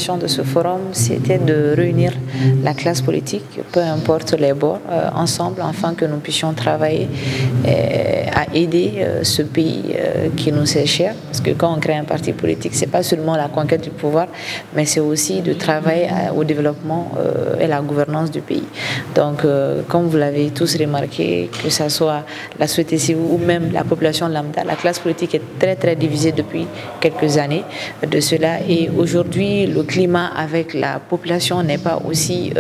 l'intention de ce forum, c'était de réunir la classe politique, peu importe les bords, ensemble, afin que nous puissions travailler à aider ce pays qui nous est cher. Parce que quand on crée un parti politique, ce n'est pas seulement la conquête du pouvoir, mais c'est aussi de travailler au développement et la gouvernance du pays. Donc, comme vous l'avez tous remarqué, que ce soit la société civile ou même la population lambda, la classe politique est très divisée depuis quelques années de cela. Et aujourd'hui, le climat avec la population n'est pas aussi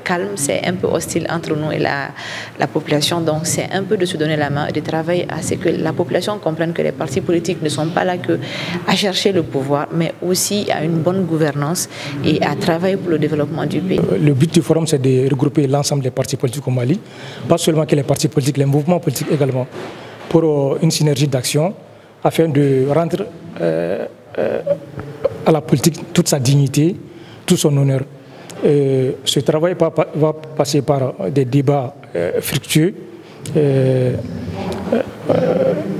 calme, c'est un peu hostile entre nous et la population. Donc, c'est un peu de se donner la main et de travailler à ce que la population comprenne que les partis politiques ne sont pas là que à chercher le pouvoir, mais aussi à une bonne gouvernance et à travailler pour le développement du pays. Le but du forum, c'est de regrouper l'ensemble des partis politiques au Mali, pas seulement que les partis politiques, les mouvements politiques également, pour une synergie d'action afin de rendre à la politique toute sa dignité, tout son honneur. Ce travail va passer par des débats fructueux,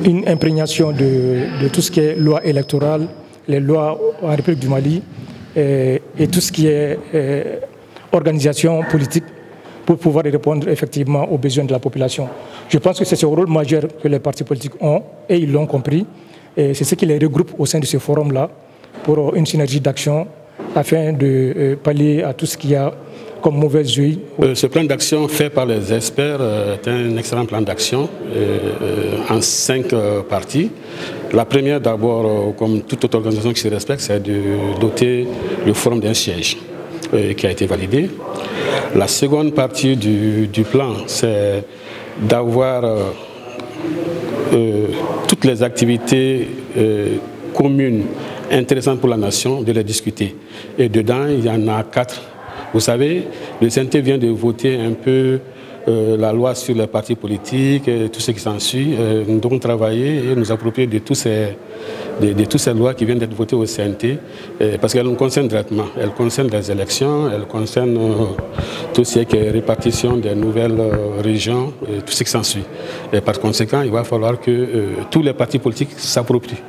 une imprégnation de tout ce qui est loi électorale, les lois en République du Mali et tout ce qui est organisation politique pour pouvoir répondre effectivement aux besoins de la population. Je pense que c'est ce rôle majeur que les partis politiques ont et ils l'ont compris. Et c'est ce qui les regroupe au sein de ce forum-là pour une synergie d'action afin de pallier à tout ce qu'il y a comme mauvaise œil. Ce plan d'action fait par les experts est un excellent plan d'action en 5 parties. La première d'abord, comme toute autre organisation qui se respecte, c'est de doter le forum d'un siège qui a été validé. La seconde partie du plan, c'est d'avoir toutes les activités communes intéressantes pour la nation, de les discuter. Et dedans, il y en a 4. Vous savez, le CNT vient de voter un peu la loi sur les partis politiques, et tout ce qui s'ensuit. Nous devons travailler et nous approprier de toutes ces lois qui viennent d'être votées au CNT, parce qu'elles nous concernent directement. Elles concernent les élections, elles concernent tout ce qui est répartition des nouvelles régions, tout ce qui s'ensuit. Et par conséquent, il va falloir que tous les partis politiques s'approprient.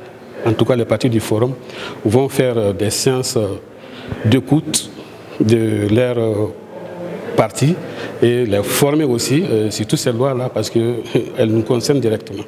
En tout cas, les partis du forum vont faire des séances d'écoute de leurs partis et les former aussi sur toutes ces lois-là parce qu'elles nous concernent directement.